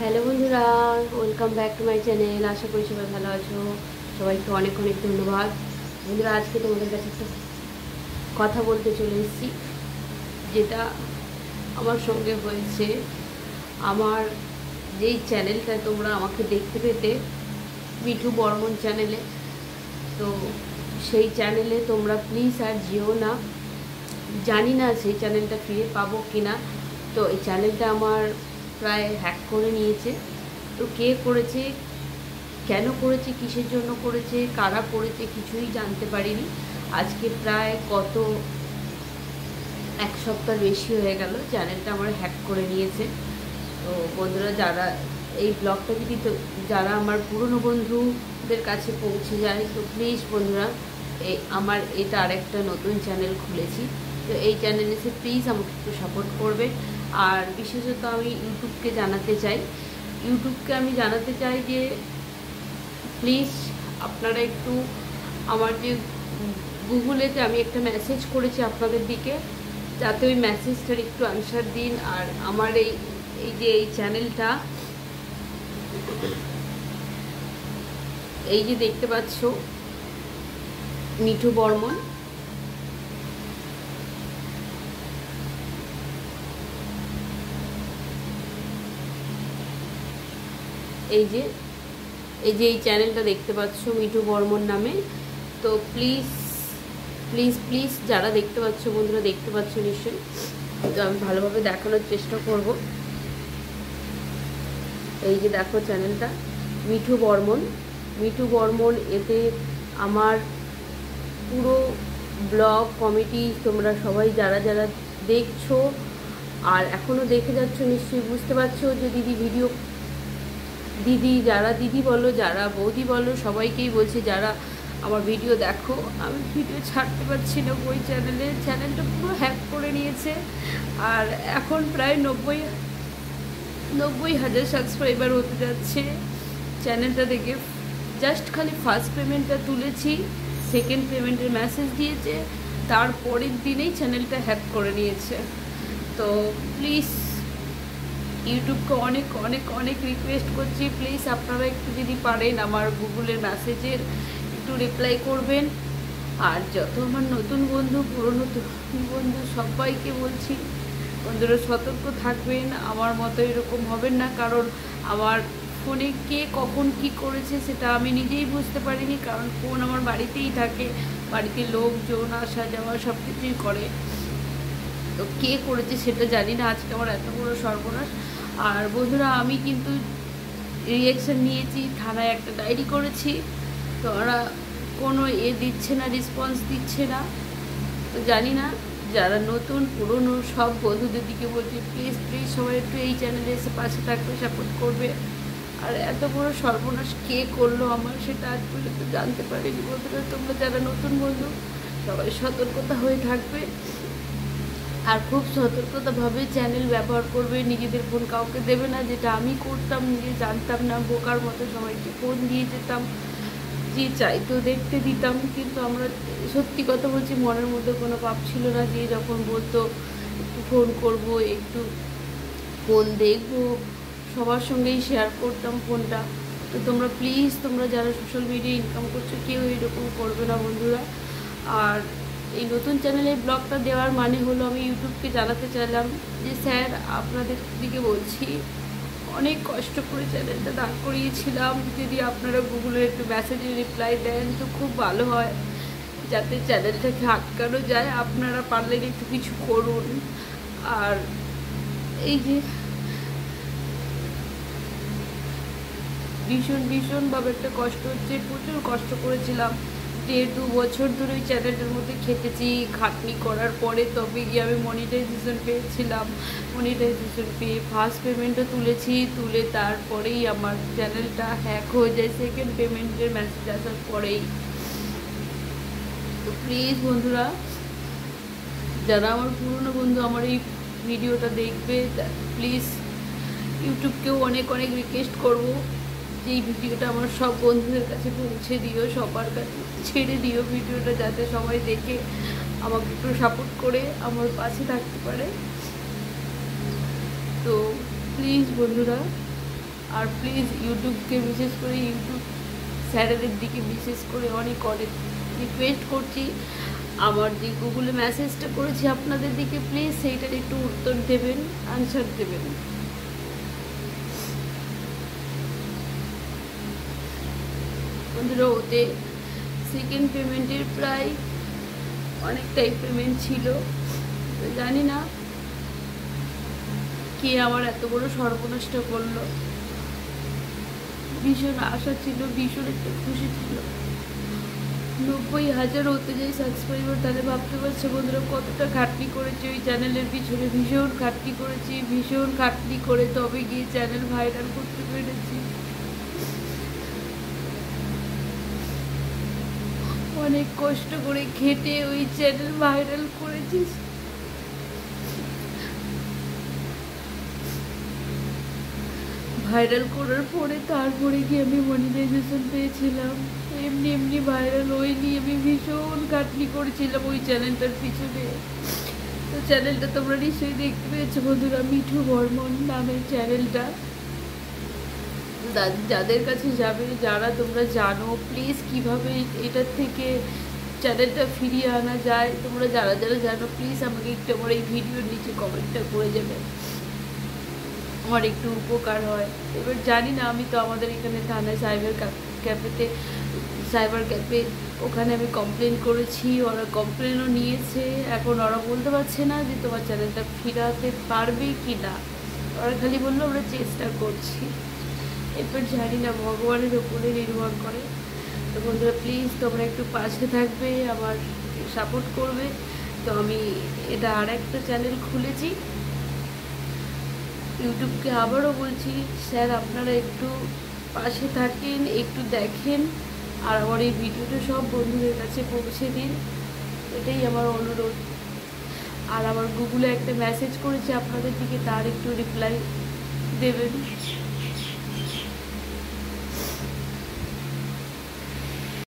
Hello বন্ধুরা, welcome back to my channel. আশা করি সবাই ভালো আছো। সবাইকে অনেক অনেক ধন্যবাদ। বন্ধুরা, আজকে তোমাদের কাছে একটা কথা বলতে চলে এসেছি, যেটা আমার সঙ্গে হয়েছে। আমার যেই চ্যানেলটায় তোমরা আমাকে দেখতে পেতে, মিঠু বর্মন চ্যানেলে, তো সেই চ্যানেলে তোমরা প্লিজ আর যেও না। জানি না সেই চ্যানেলটা ফিরে পাবো কি না। তো এই চ্যানেলটা আমার প্রায় হ্যাক করে নিয়েছে। তো কে করেছে, কেন করেছে, কিসের জন্য করেছে, কারা করেছে, কিছুই জানতে পারিনি। আজকে প্রায় গত এক সপ্তাহ বেশি হয়ে গেল চ্যানেলটা আমার হ্যাক করে নিয়েছে। তো বন্ধুরা, যারা এই ব্লগটা যদি যারা আমার পুরনো বন্ধুদের কাছে পৌঁছে যায়, তো প্লিজ বন্ধুরা, আমার এটা আরেকটা নতুন চ্যানেল খুলেছি, তো এই চ্যানেলে এসে প্লিজ আমাকে একটু সাপোর্ট করবে। আর বিশেষত আমি ইউটিউবকে জানাতে চাই যে প্লিজ আপনারা একটু আমার যে গুগলেতে আমি একটা মেসেজ করেছি আপনাদের দিকে, যাতে ওই মেসেজটার একটু আনসার দিন। আর আমার এই চ্যানেলটা, এই যে দেখতে পাচ্ছ মিঠু বর্মন, এই চ্যানেলটা দেখতে পাচ্ছ মিঠু বর্মন নামে। তো প্লিজ প্লিজ প্লিজ যারা দেখতে পাচ্ছ বন্ধুরা, দেখতে পাচ্ছ নিশ্চয়ই, তো আমি ভালোভাবে দেখানোর চেষ্টা করব। এই যে দেখো চ্যানেলটা মিঠু বর্মন, এতে আমার পুরো ব্লগ কমিটি তোমরা সবাই যারা যারা দেখছো আর এখনও দেখে যাচ্ছ, নিশ্চয়ই বুঝতে পারছো যে দিদি যারা দিদি বলো, যারা বৌদি বলো, সবাইকেই বলছি যারা আমার ভিডিও দেখো, আমি ভিডিও ছাড়তে পারছি না। ওই চ্যানেলটা পুরো হ্যাক করে নিয়েছে। আর এখন প্রায় 90,000 সাবস্ক্রাইবার হতে যাচ্ছে চ্যানেলটা দেখে। জাস্ট খালি ফার্স্ট পেমেন্টটা তুলেছি, সেকেন্ড পেমেন্টের মেসেজ দিয়েছে, তারপরের দিনেই চ্যানেলটা হ্যাক করে নিয়েছে। তো প্লিজ ইউটিউবকে অনেক অনেক অনেক রিকোয়েস্ট করছি, প্লিজ আপনারা একটু যদি পারেন আমার গুগলের মেসেজের একটু রিপ্লাই করবেন। আর যত আমার নতুন বন্ধু, পুরনো বন্ধু, সবাইকে বলছি বন্ধুরা সতর্ক থাকবেন, আমার মতো এরকম হবেন না। কারণ আমার ফোনে কে কখন কি করেছে সেটা আমি নিজেই বুঝতে পারিনি, কারণ ফোন আমার বাড়িতেই থাকে, বাড়িতে লোকজন আসা যাওয়া সব কিছুই করে। তো কে করেছে সেটা জানি না, আজকে আমার এত বড় সর্বনাশ। আর বন্ধুরা, আমি কিন্তু রিঅ্যাকশান নিয়েছি, থানায় একটা ডায়েরি করেছি, তো ওরা কোনো দিচ্ছে না, রেসপন্স দিচ্ছে না। তো জানি না, যারা নতুন পুরনো সব বন্ধুদের দিকে বলছি প্লিজ প্লিজ সবাই একটু এই চ্যানেলে এসে পাশে থাকবে, সাপোর্ট করবে। আর এত বড় সর্বনাশ কে করলো আমার, সেটা আজ পর্যন্ত জানতে পারিনি। বন্ধুরা, তোমরা যারা নতুন বন্ধু সবাই সতর্কতা হয়ে থাকবে, আর খুব সতর্কতাভাবে চ্যানেল ব্যবহার করবে। নিজেদের ফোন কাউকে দেবে না, যেটা আমি করতাম, নিজে জানতাম না, বোকার মতো সবাইকে ফোন দিয়ে যেতাম, যে চাইতো দেখতে দিতাম। কিন্তু আমরা সত্যি কথা বলছি, মনের মধ্যে কোনো পাপ ছিল না। যে যখন বলতো একটু ফোন করব, একটু ফোন দেখবো, সবার সঙ্গেই শেয়ার করতাম ফোনটা। তো তোমরা প্লিজ, তোমরা যারা সোশ্যাল মিডিয়া ইনকাম করছো, কেউ এরকম করবে না বন্ধুরা। আর এই নতুন চ্যানেলে ব্লগটা দেওয়ার মানে হলো, আমি ইউটিউবকে জানাতে চাইলাম যে স্যার, আপনাদের দিকে বলছি, অনেক কষ্ট করে চ্যানেলটা দাঁড় করিয়েছিলাম, যদি আপনারা গুগলে একটু মেসেজে রিপ্লাই দেন তো খুব ভালো হয়, যাতে চ্যানেলটাকে আটকানো যায়। আপনারা পারলে একটু কিছু করুন। আর এই যে ভীষণভাবে একটা কষ্ট হচ্ছে, প্রচুর কষ্ট করেছিলাম। 1.5-2 বছর ধরে ওই চ্যানেলটার মধ্যে খেটেছি, খাটনি করার পরে তবে গিয়ে আমি মনিটাইজেশন পেয়েছিলাম। মনিটাইজেশন পেয়ে ফার্স্ট পেমেন্টও তুলে তারপরেই আমার চ্যানেলটা হ্যাক হয়ে যায়, সেকেন্ড পেমেন্টের মেসেজ আসার পরেই। তো প্লিজ বন্ধুরা, যারা আমার পুরনো বন্ধু আমার এই ভিডিওটা দেখবে, প্লিজ ইউটিউবকেও অনেক অনেক রিকোয়েস্ট করবো যে এই ভিডিওটা আমার সব বন্ধুদের কাছে পৌঁছে দিও, সবার কাছে ছেড়ে দিও ভিডিওটা, যাতে সবাই দেখে আমাকে একটু সাপোর্ট করে আমার পাশে থাকতে পারে। তো প্লিজ বন্ধুরা, আর প্লিজ ইউটিউবকে বিশেষ করে ইউটিউব স্যারেদের দিকে বিশেষ করে অনেক অনেক রিকোয়েস্ট করছি, আমার যে গুগলে মেসেজটা করেছি আপনাদের দিকে প্লিজ সেইটার একটু উত্তর দেবেন, আনসার দেবেন। বন্ধুরা, ওতে সেকেন্ড পেমেন্টের প্রায় অনেকটাই পেমেন্ট ছিল। জানি না কে আমার এত বড় সর্বনাশটা করলো। ভীষণ আশা ছিল, ভীষণ একটা খুশি ছিল। 90,000 হতে যাই সাবস্ক্রাইবার, তাহলে ভাবতে পারছো বন্ধুরা কতটা খাটনি করেছি ওই চ্যানেলের পিছনে। ভীষণ খাটনি করেছি, ভীষণ খাটনি করে তবে গিয়ে চ্যানেল ভাইরাল করতে পেরেছি। অনেক কষ্ট করে খেটে ওই চ্যানেল ভাইরাল করেছি। ভাইরাল করার পরে তারপরে গিয়ে আমি মনিটাইজেশন পেয়েছিলাম। এমনি এমনি ভাইরাল হয়নি, আমি ভীষণ খাটনি করেছিলাম ওই চ্যানেলটার পিছনে। তো চ্যানেলটা তোমরা নিশ্চয়ই দেখতে পেয়েছো বন্ধুরা, মিঠু বর্মন নামের চ্যানেলটা। যাদের কাছে যাবে, যারা তোমরা জানো প্লিজ কিভাবে এটার থেকে চ্যানেলটা ফিরিয়ে আনা যায়, তোমরা যারা যারা জানো প্লিজ আমাকে একটু আমার এই ভিডিওর নিচে কমেন্টটা করে যাবে, আমার একটু উপকার হয়। এবার জানি না, আমি তো আমাদের এখানে থানায় সাইবার ক্যাফে ওখানে আমি কমপ্লেন করেছি, ওরা কমপ্লেনও নিয়েছে। এখন ওরা বলতে পারছে না যে তোমার চ্যানেলটা ফিরাতে পারবে কি না, ওরা খালি বললো আমরা চেষ্টা করছি। এরপর জানি না, ভগবানের উপরে নির্ভর করে। তো বন্ধুরা প্লিজ তোমরা একটু পাশে থাকবে, আমার সাপোর্ট করবে। তো আমি এটা আর একটা চ্যানেল খুলেছি ইউটিউবকে, আবারও বলছি স্যার আপনারা একটু পাশে থাকেন, একটু দেখেন, আর আমার এই ভিডিওটা সব বন্ধুদের কাছে পৌঁছে দিন, এটাই আমার অনুরোধ। আর আমার গুগলে একটা মেসেজ করেছে আপনাদের দিকে, তার একটু রিপ্লাই দেবেন।